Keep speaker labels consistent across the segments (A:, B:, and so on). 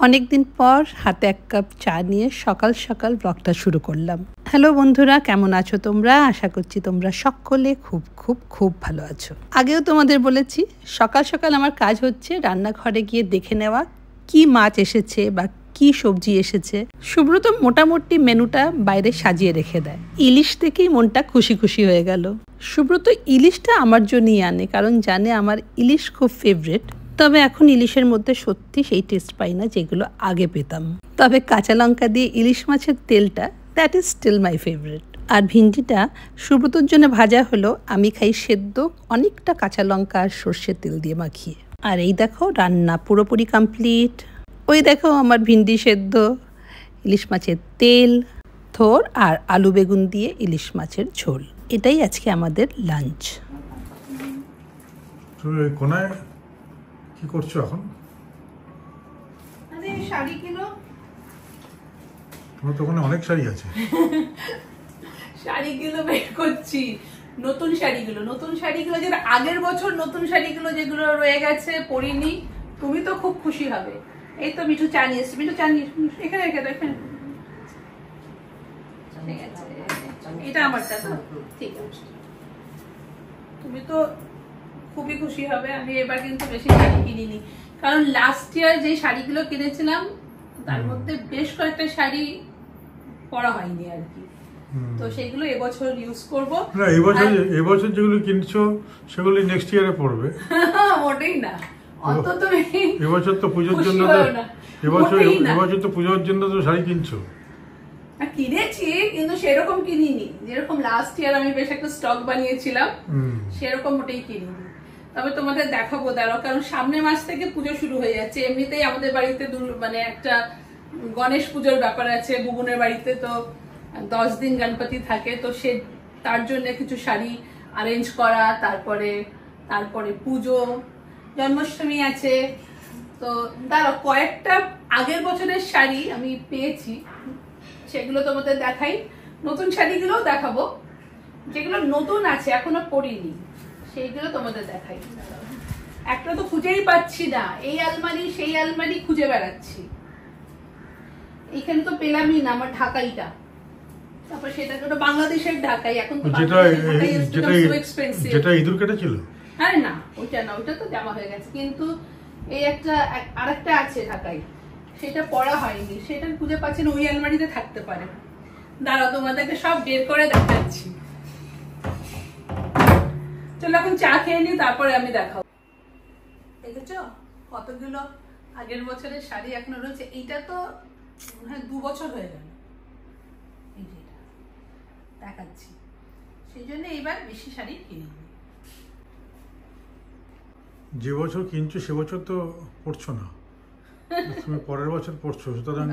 A: অনেকদিন পর হাতে এক কাপ চা নিয়ে সকাল সকাল ব্লগটা শুরু করলাম। হ্যালো বন্ধুরা, কেমন আছো তোমরা? আশা করছি তোমরা সকলে খুব খুব খুব ভালো আছো। আগেও তোমাদের বলেছি, সকাল সকাল আমার কাজ হচ্ছে রান্নাঘরে গিয়ে দেখে নেওয়া কি মাছ এসেছে বা কি সবজি এসেছে। সুব্রত মোটামুটি মেনুটা বাইরে সাজিয়ে রেখে দেয়। ইলিশ দেখেই মনটা খুশি খুশি হয়ে গেল। সুব্রত ইলিশটা আমার জন্যই আনে, কারণ জানে আমার ইলিশ খুব ফেভারিট। তবে এখন ইলিশের মধ্যে সত্যি সেই টেস্ট পাই না যেগুলো আগে পেতাম। তবে কাঁচা লঙ্কা দিয়ে ইলিশ মাছের তেলটা, that is still my favourite. আর ভিন্ডিটা সুব্রতর জন্য ভাজা হলো, আমি খাই সেদ্ধ অনেকটা কাঁচা লঙ্কা আর সর্ষের তেল দিয়ে মাখিয়ে। আর এই দেখো রান্না পুরোপুরি কমপ্লিট। ওই দেখো আমার ভিন্ডি সেদ্ধ, ইলিশ মাছের তেল, থোর আর আলু বেগুন দিয়ে ইলিশ মাছের ঝোল। এটাই আজকে আমাদের লাঞ্চ।
B: কি করছো এখন?
A: আরে শাড়ি কিনো।
B: তোমার তো ওখানে অনেক শাড়ি আছে।
A: শাড়িগুলো বের করছি, নতুন শাড়িগুলো যেটা আগের বছর নতুন শাড়িগুলো যেগুলো রয়ে গেছে পরিনি। তুমি তো খুব খুশি হবে। এই তো মিঠু চা নিয়ে এসছি, মিঠু চা নিয়ে এখানে রেখে দাও, এখানে। এটা আমারটা তো ঠিক আছে। তুমি তো খুবই খুশি হবে। আমি এবার কিন্তু বেশি শাড়ি কিনিনি, কারণ লাস্ট ইয়ার যে শাড়িগুলো কিনেছিলাম তার মধ্যে বেশ কয়েকটা শাড়ি পরা হয়নি আর কি। তো সেগুলো এবছর ইউজ করব।
B: না, এবছর যেগুলো কিনছো সেগুলো নেক্সট ইয়ারে পড়বে।
A: ওটাই না, অত তুমি
B: এবছর তো পূজোর জন্য এবছর তো পূজোর জন্য তো শাড়ি কিনছো।
A: কিনেছি, কিন্তু সেরকম কিনিনি যেরকম লাস্ট ইয়ার আমি বেশ একটা স্টক বানিয়েছিলাম, সেরকম ওটাই কিনিনি। তবে তোমাদের দেখাবো দাঁড়াও, কারণ সামনের মাস থেকে পুজো শুরু হয়ে যাচ্ছে। এমনিতেই আমাদের বাড়িতে মানে একটা গণেশ পুজোর ব্যাপার আছে, বুবুনের বাড়িতে তো 10 দিন গণপতি থাকে, তো সে তার জন্য কিছু শাড়ি অ্যারেঞ্জ করা, তারপরে পুজো, জন্মাষ্টমী আছে। তো দাঁড়াও, কয়েকটা আগের বছরের শাড়ি আমি পেয়েছি, সেগুলো তোমাদের দেখাই। নতুন শাড়িগুলোও দেখাবো, যেগুলো নতুন আছে এখনো পরিনি সেইগুলো তোমাদের দেখাই। একটা তো খুঁজেই পাচ্ছি না, এই আলমারি সেই আলমারি খুঁজে বেড়াচ্ছি। এইখানে তো পেলামই না আমার ঢাকাইটা। তারপর সেটা ওটা বাংলাদেশের ঢাকাই, এখন তো
B: যেটা ইঁদুর কেটেছিল।
A: হ্যাঁ না, ওইটা না, ওইটা তো জামা হয়ে গেছে। কিন্তু এই আরেকটা আছে ঢাকাই, সেটা পড়া হয়নি, সেটা খুঁজে পাচ্ছি না। ওই আলমারিতে থাকতে পারে। দাঁড়াও, তোমাদেরকে সব বের করে দেখাচ্ছি। চলো এখন চা খেয়ে নি, তারপরে আমি দেখাবো। দেখেছো কতগুলো আগের বছরের শাড়ি এখনো রয়েছে। এইটা তো 2 বছর হয়ে গেল, এই যে দেখাচ্ছি। সেই জন্য এইবার বেশি শাড়ি কিনিনি।
B: যে বছর কিনছো সে বছর তো পড়ছো না, তুমি পরের বছর পড়ছো, সুতরাং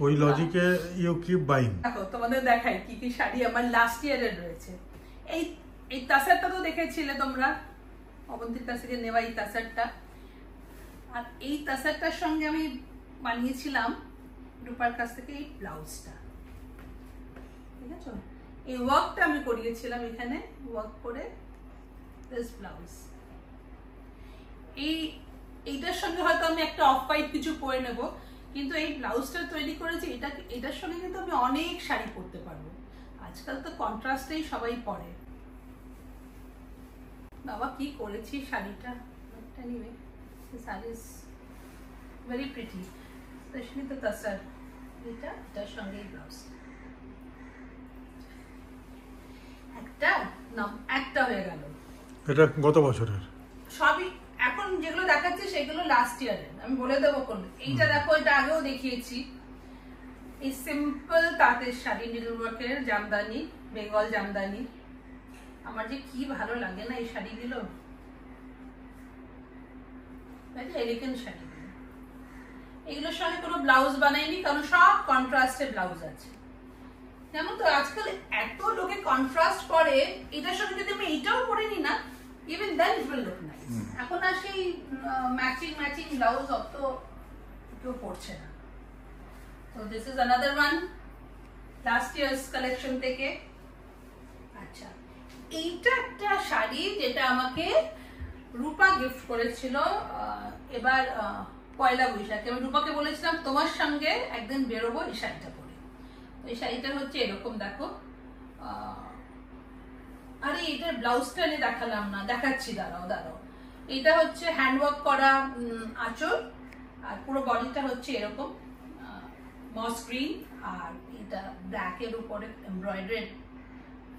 B: ওই লজিকে ইউ কিপ বাইং।
A: দেখো তোমাদের দেখাই কি কি শাড়ি আমার লাস্ট ইয়ারের রয়েছে। এই তাসারটা তো দেখেছিলে তোমরা, অবন্তীর কাছ থেকে নেওয়া এই তাসারটা। আর এই তাসারটার সঙ্গে আমি বানিয়েছিলাম রূপার কাছ থেকে এই ব্লাউজটা, ঠিক আছে? এই ওয়ার্কটা আমি করিয়েছিলাম, এখানে ওয়ার্ক করে দিস ব্লাউজ। এইটার সঙ্গে হয়তো আমি একটা অফ হোয়াইট কিছু পরে নেব, কিন্তু এই ব্লাউজটা তৈরি করেছি এটার সঙ্গে কিন্তু আমি অনেক শাড়ি পরতে পারবো। আজকাল তো কন্ট্রাস্টেই সবাই পরে। বাবা কি করেছি শাড়িটা, anyway this sari is very pretty, specially the tussar. এটার সঙ্গে এই ব্লাউজ একটা হয়ে গেল।
B: এটা গত বছরের
A: সবই এখন যেগুলো দেখাচ্ছে সেগুলো লাস্ট ইয়ারের। আমি বলে দেবো কোন। এইটা দেখো, এটা আগেও দেখিয়েছি। এই সিম্পল তাঁতের শাড়ি, নিডল ওয়ার্কের জামদানি, বেঙ্গল জামদানি। আমার যে কি ভালো লাগে না এই শাড়িগুলো, এলিগেন্ট শাড়ি। এগুলোর সঙ্গে কোনো ব্লাউজ বানাইনি, কারণ সব কন্ট্রাস্টের ব্লাউজ আছে। যেমন তো আজকাল এত লোকে কন্ট্রাস্ট করে, এটার সঙ্গে যদি আমি এইটাও পরে নি না, even then it will look nice. এখন আর সেই ম্যাচিং ব্লাউজ অত কেউ পরছে না। So this is another one, last year's collection থেকে। আচ্ছা, এইটা একটা শাড়ি যেটা আমাকে রূপা গিফট করেছিল এবার পয়লা বৈশাখে আমি রূপাকে বলেছিলাম তোমার সঙ্গে একদিন বেরোবো এই শাড়িটা পরে। এই শাড়িটা হচ্ছে এরকম, দেখো। আরে এটার ব্লাউজটা নিয়ে দেখালাম না, দেখাচ্ছি, দাঁড়াও। এটা হচ্ছে হ্যান্ডওয়ার্ক করা আঁচল, আর পুরো বডিটা হচ্ছে এরকম মস গ্রিন, আর এটা ব্ল্যাকের উপরে এমব্রয়ডারি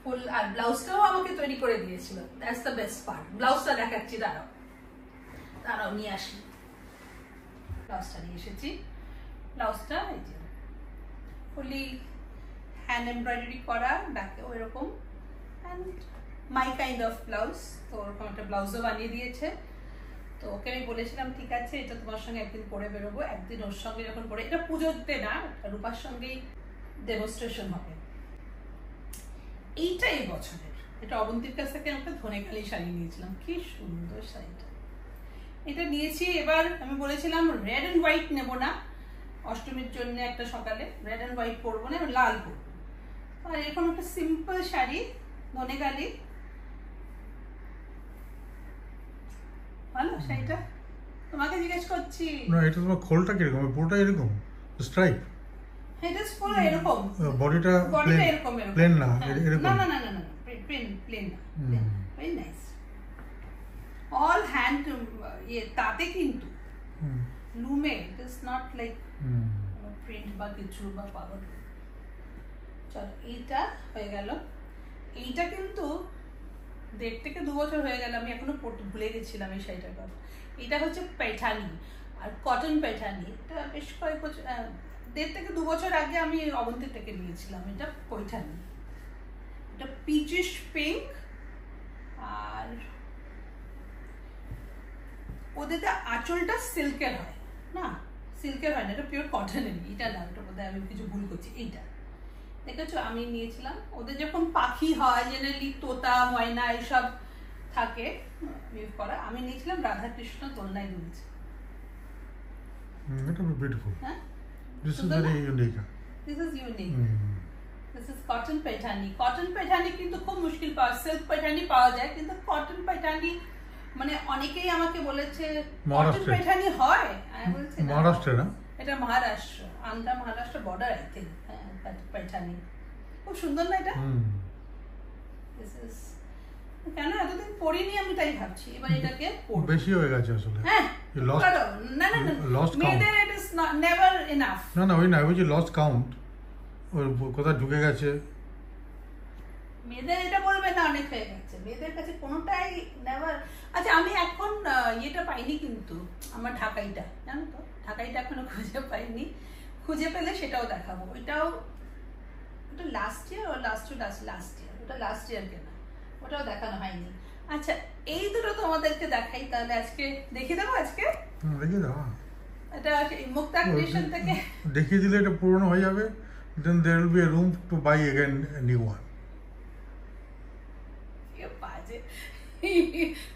A: ফুল, আর ব্লাউজটাও আমাকে তৈরি করে দিয়েছিল। That's the best part. ব্লাউজটা দেখাচ্ছি, দাঁড়াও নিয়ে আসি। ব্লাউজটা নিয়ে এসেছি। ব্লাউজটা এই যে ফুলি হ্যান্ড এমব্রয়ডারি করা, ব্যাকেও এরকম, and my kind of blouse. তো ওরকম একটা ব্লাউজও বানিয়ে দিয়েছে। তো ওকে আমি বলেছিলাম ঠিক আছে, এটা তোমার সঙ্গে একদিন পরে বেরোবো, একদিন ওর সঙ্গে যখন পরে, এটা পুজোতে না, রূপার সঙ্গেই ডেমনস্ট্রেশন হবে। এইটা এই বছরের, এটা অবন্তীর কাছ থেকে আমাকে ধনেখালি শাড়ি নিয়েছিলাম, কি সুন্দর শাড়িটা। এটা নিয়েছি। এবার আমি বলেছিলাম রেড অ্যান্ড হোয়াইট নেবো না, অষ্টমীর জন্য একটা সকালে রেড অ্যান্ড হোয়াইট পরবো না, লাল পরবো। আর এরকম একটা সিম্পল শাড়ি, ধনেখালি, ভালো শাড়িটা। তোমাকে জিজ্ঞেস করছি
B: না, এটা তোমার খোলটা কিরকম? পুরোটা এরকম স্ট্রাইপ?
A: এটা পুরো এরকম,
B: বডিটা
A: এরকম
B: প্লেন না, এরকম?
A: না, প্লেন না, ভেরি নাইস। অল হ্যান্ড তাতে, কিন্তু লুমে, it is not like print বা কিছু বা পাওয়ার। চলো, এইটা হয়ে গেল। এইটা কিন্তু 1.5 থেকে 2 বছর হয়ে গেল, আমি এখনো ভুলে গেছিলাম এই শাড়িটার কথা। এটা হচ্ছে পেঠানি, আর কটন পেঠানি। এটা বেশ কয়েক বছর, 1.5 থেকে 2 বছর আগে আমি অবন্তীর থেকে নিয়েছিলাম। এটা পৈঠানি, এটা পিচিশ পিঙ্ক, আর ওদের আঁচলটা সিল্কের হয় না, সিল্কের হয় না, এটা পিওর কটনের। এটা না, ওটা বোধহয় আমি কিছু ভুল করছি। এইটা দেখেছো, আমি নিয়েছিলাম। ওদের যখন পাখি হয়, জেনারেলি তোতা, ময়না এইসব থাকে ইউজ করা, আমি নিয়েছিলাম রাধাকৃষ্ণ দোলনায় দুলছে।
B: এটা বিউটিফুল।
A: হ্যাঁ,
B: this is very unique.
A: This is cotton Paithani. Cotton Paithani কিন্তু খুব মুশকিল পাওয়া, সিল্ক পেঠানি পাওয়া যায়, কিন্তু কটন পেঠানি মানে অনেকেই আমাকে বলেছে কটন পেঠানি হয়, আমি বলছি
B: মহারাষ্ট্রে না,
A: এটা Maharashtra, Andhra Maharashtra border, I think. হ্যাঁ, পেঠানি খুব সুন্দর না এটা? কেন এতদিন পড়িনি আমি, তাই ভাবছি এবার এটাকে
B: বেশি হয়ে গেছে আসলে।
A: হ্যাঁ, না, মেয়েদের ইট ইজ নেভার এনাফ।
B: না, ওই না, ওই যে লস্ট কাউন্ট, ওর কোথায় ঢুকে গেছে।
A: মেয়েদের এটা বলবে না অনেক হয়ে গেছে, মেয়েদের কাছে কোনোটাই নেভার। আচ্ছা, আমি এখন ইয়েটা পাইনি কিন্তু, আমার ঢাকাইটা, জানো তো, ঢাকাইটা এখনো খুঁজে পাইনি। খুঁজে পেলে সেটাও দেখাবো। ওটা লাস্ট ইয়ার, ওটা লাস্ট ইয়ার কেনা, ওটাও দেখানো হয়নি। আচ্ছা, এই দুটো তোমাদেরকে দেখাই তাহলে। আজকে দেখিয়ে দেবো, আজকে
B: দেখিয়ে দাও।
A: এটা মুক্তা ক্রিয়েশন থেকে
B: দেখিয়ে দিলে এটা পুরনো হয়ে যাবে, then there will be a room to buy again a new one.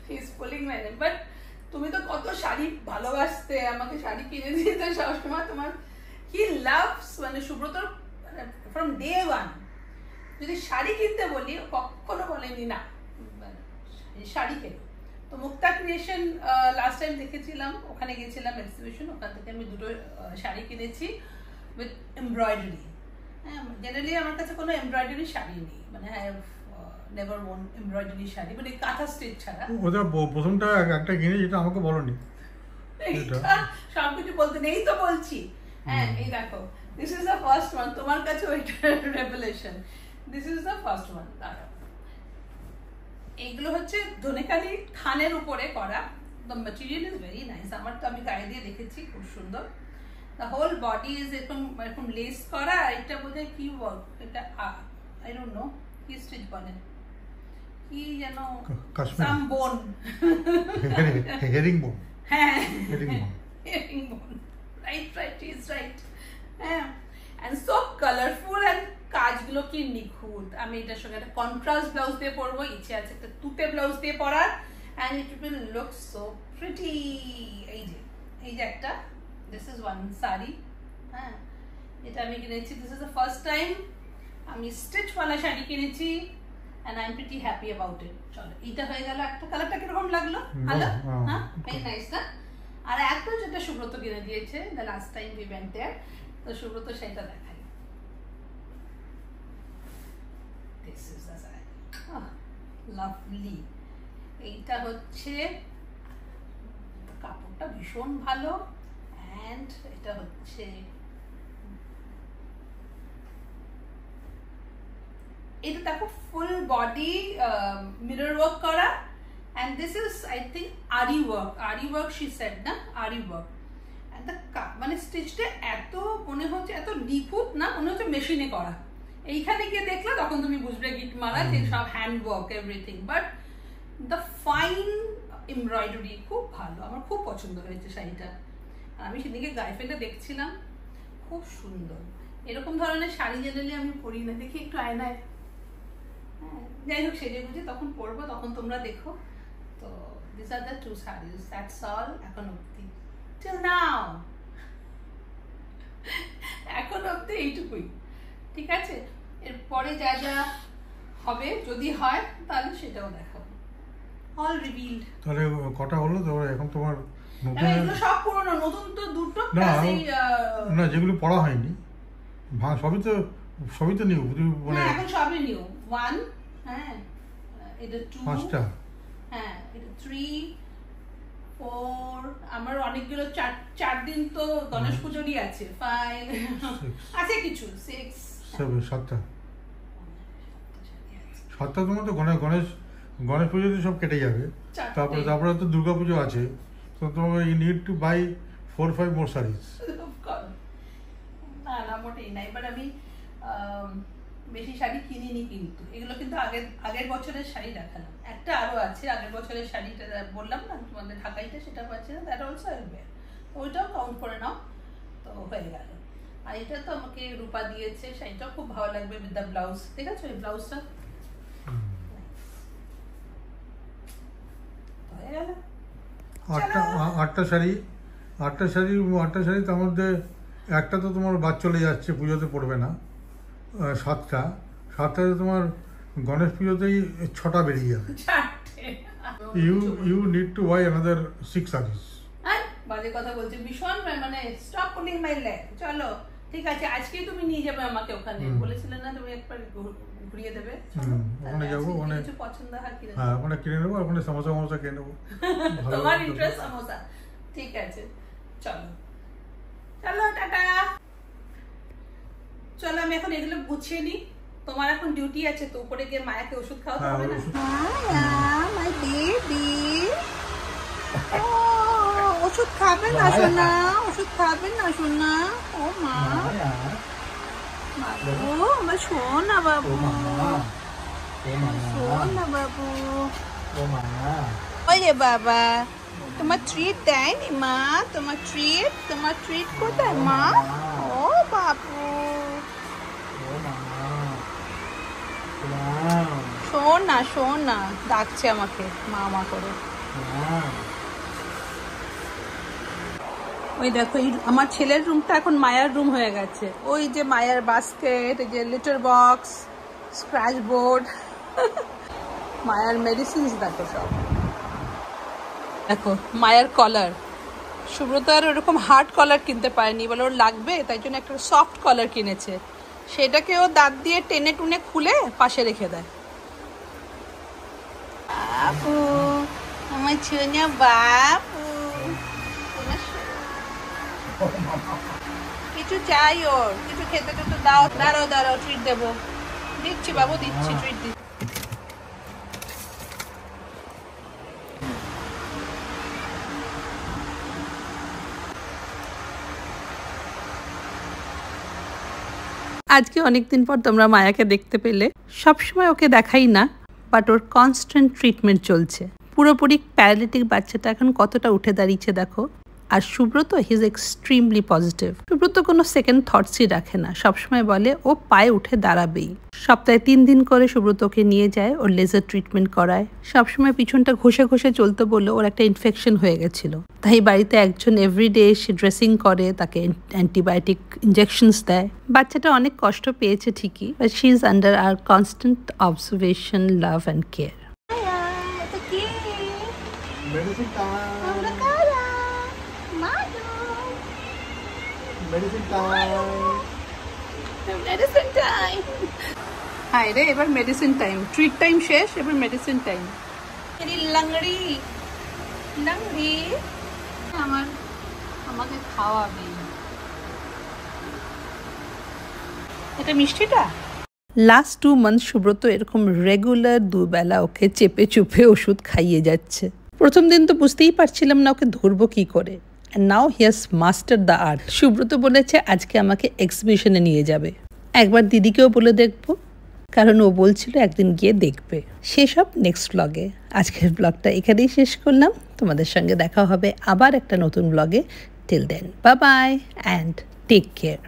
A: He's pulling my name. But তুমি তো কত শাড়ি ভালোবাসতে, আমাকে শাড়ি কিনে দিতে সবসময়। তোমার he loves, মানে সুব্রতর from day one যদি শাড়ি কিনতে বলি, কখনো বলেনি না শাড়ি কেন। তো মুক্তা ক্রিয়েশন লাস্ট টাইম দেখেছিলাম, ওখানে গেছিলাম এক্সিবিশন, ওখান থেকে আমি 2টো শাড়ি কিনেছি উইথ এমব্রয়ডারি। হ্যাঁ, জেনারেলি আমার কাছে কোনো এমব্রয়ডারি শাড়ি নেই, মানে হ্যাঁ, নেভার ওন এমব্রয়ডারি শাড়ি, মানে কাঁথা স্টিচ ছাড়া।
B: ওদের প্রথমটা একটা কিনে, যেটা আমাকে বলনি,
A: সবকিছু বলতে নেই তো বলছি। হ্যাঁ, এই দেখো, this is the first one. তোমার কাছে ওইটা revelation, this is the first one. এইগুলো হচ্ছে ধনেখালি থানের উপরে করা। The material is very nice. আমার তো, আমি গায়ে দিয়ে দেখেছি, খুব সুন্দর। দ্য হোল বডি ইজ এরকম লেস করা। এটা বোধহয় কি বল, এটা আই ডোন্ট নো কি স্টিচ বলে, কি যেন, সাম বোন,
B: হেরিং বোন।
A: হ্যাঁ,
B: হেরিং বোন,
A: রাইট, ইজ রাইট। হ্যাঁ, এন্ড সো কালারফুল, এন্ড কাজগুলো কি নিখুঁত। আমি এটার সঙ্গে একটা কন্ট্রাস্ট ব্লাউজ দিয়ে পরবো, ইচ্ছে আছে একটা তুতে ব্লাউজ দিয়ে পরার, and it will look so pretty. এই যে একটা, দিস ইজ ওয়ান শাড়ি। হ্যাঁ, এটা আমি কিনেছি, this is the first time আমি স্টিচওয়ালা শাড়ি কিনেছি, and I'm pretty happy about it. চলো, এটা হয়ে গেল একটা। কালারটা কিরকম লাগলো? ভালো? হ্যাঁ, ভেরি নাইস না? আর একটা যেটা সুব্রত কিনে দিয়েছে the last time we went there, তো সুব্রত সেটা দেখাই। This is the sari, lovely. এইটা হচ্ছে, কাপড়টা ভীষণ ভালো, অ্যান্ড এটা হচ্ছে, এটা দেখো ফুল বডি মিরর ওয়ার্ক করা, and this is I think ari work she said না, ari work, and the মানে স্টিচটা এত মনে হচ্ছে এত নিখুঁত না, মনে হচ্ছে মেশিনে করা। এইখানে গিয়ে দেখলে তখন তুমি বুঝবে গিট মারা যে সব hand work everything, but the fine embroidery খুব ভালো, আমার খুব পছন্দ হয়েছে শাড়িটা। আমি সেদিকে গায়ে ফেলে দেখছিলাম, খুব সুন্দর। এরকম ধরনের শাড়ি জেনারেলি আমি পরি না, দেখি একটু আয়নায়, যাই হোক সেজে বুঝে তখন পরবো, তখন তোমরা দেখো। তো this are the two saris, that's all এখন অব্দি, টিল নাও, এখন অব্দি এইটুকুই। ঠিক আছে, এরপরে যা যা হবে যদি হয় তাহলে সেটাও দেখাবো, অল রিভিলড।
B: তাহলে কটা হলো তাহলে এখন তোমার নতুন?
A: এগুলো সব পুরনো, নতুন তো দুটো,
B: না যেগুলো পড়া হয়নি সবই তো নিউ,
A: মানে এখন সবই নিউ। 1, হ্যাঁ এটা 2,
B: 5টা,
A: হ্যাঁ এটা 3, 4, আমার অনেকগুলো 4 দিন তো গণেশ পুজোরই আছে, 5 আছে কিছু, 6,
B: 7টা তোমার তো গণেশ পুজোতে সব কেটে যাবে, তারপরে তো দুর্গা পুজো আছে, তো তোমাকে you need to buy 4-5 more saris.
A: না মোটেই না, এবার আমি বেশি শাড়ি কিনিনি, কিন্তু এগুলো কিন্তু আগের বছরের শাড়ি দেখালাম, একটা আরো আছে আগের বছরের শাড়িটা বললাম না তোমাদের ঢাকাইটা, সেটা পাচ্ছে না, দ্যাট অলসো আই উইল, ওইটাও কাউন্ট করে নাও, তো হয়ে গেল। আর এটা তো আমাকে রূপা দিয়েছে, শাড়িটাও খুব ভালো লাগবে উইথ দ্য ব্লাউজ, ঠিক আছে, ওই ব্লাউজটা হয়ে গেল।
B: 8টা শাড়ি, তার মধ্যে একটা তো তোমার বাদ চলে যাচ্ছে, পুজোতে পড়বে না। 7টাতে তোমার গণেশ পুজোতেই 6টা বেরিয়ে যাবে। You need to buy another 6 saris.
A: বাজে কথা বলছে ভীষণ, মানে স্টপ পুলিং মাই লেগ। চলো ঠিক আছে, আজকেই তুমি নিয়ে যাবে আমাকে ওখানে, বলেছিলে না তুমি একবার ঘুরিয়ে দেবে,
B: ওখানে যাবো, ওখানে
A: কিছু পছন্দ হয় কিনে,
B: হ্যাঁ ওখানে কিনে নেবো, ওখানে সমোসা কিনে নেবো।
A: তোমার ইন্টারেস্ট সমোসা, ঠিক আছে চলো টাটা। চলো আমি এখন এগুলো গুছিয়ে নিই, তোমার এখন ডিউটি আছে তো, উপরে গিয়ে মায়াকে ওষুধ খাওয়াতে হবে না। মায়া মাই বেবি, ওষুধ খাবে না সোনা, ওষুধ খাবে না সোনা, ও মা, ও আমার সোনা বাবু, সোনা বাবু, ওই রে বাবা, তোমার ট্রিট দেয়নি মা, তোমার ট্রিট কোথায় মা, ও বাবু, শোনা ডাকছে আমাকে মা করে। ওই দেখো আমার ছেলের রুমটা এখন মায়ার রুম হয়ে গেছে, ওই যে মায়ার বাস্কেট, এই যে লিটার বক্স, স্ক্র্যাচ বোর্ড, মায়ার মেডিসিনস দেখো সব, দেখো মায়ার কলার। সুব্রত আর ওরকম হার্ড কলার কিনতে পারেনি, বলে ওর লাগবে, তাই জন্য একটা সফট কলার কিনেছে, সেটাকে ও দাঁত দিয়ে টেনে টুনে খুলে পাশে রেখে দেয়। বাবু আমার ছোনা বাবু, কিছু চাই ওর, কিছু খেতে তো দাও, দাঁড়াও ট্রিট দেবো, দিচ্ছি বাবু দিচ্ছি, ট্রিট দিচ্ছি। আজকে অনেকদিন পর তোমরা মায়াকে দেখতে পেলে, সবসময় ওকে দেখাই না, বাট ওর কনস্ট্যান্ট ট্রিটমেন্ট চলছে, পুরোপুরি প্যারালিটিক বাচ্চাটা এখন কতটা উঠে দাঁড়িয়েছে দেখো। আর Subrata he is extremely positive, Subrata কোনো সেকেন্ড থটসই রাখে না, সবসময় বলে ও পায়ে উঠে দাঁড়াবেই। সপ্তাহে 3 দিন করে সুব্রতকে নিয়ে যায় ওর লেজার ট্রিটমেন্ট করায়, সবসময় পিছনটা ঘষে চলতে বললে ওর একটা ইনফেকশন হয়ে গেছিল, তাই বাড়িতে একজন এভরিডে এসে ড্রেসিং করে, তাকে অ্যান্টিবায়োটিক ইঞ্জেকশনস দেয়। বাচ্চাটা অনেক কষ্ট পেয়েছে ঠিকই, but she is under our constant observation, love and care. Medicine time. Hi রে, এবার মেডিসিন টাইম। ট্রিট টাইম শেষ, এবার মেডিসিন টাইম। লাংড়ি লাংড়ি আমাকে খাওয়াবে। এটা মিষ্টিটা। লাস্ট 2 মান্থ সুব্রত এরকম রেগুলার দুবেলা ওকে চেপে চুপে ওষুধ খাইয়ে যাচ্ছে। প্রথম দিন তো বুঝতেই পারছিলাম না ওকে ধরবো কি করে। And now he has master the art. Subrata বলেছে আজকে আমাকে এক্সিবিশনে নিয়ে যাবে। একবার দিদিকেও বলে দেখবো, কারণ ও বলছিল একদিন গিয়ে দেখবে। সেসব নেক্সট ব্লগে। আজকের ব্লগটা এখানেই শেষ করলাম। তোমাদের সঙ্গে দেখা হবে আবার একটা নতুন ব্লগে। Till then bye bye and take care.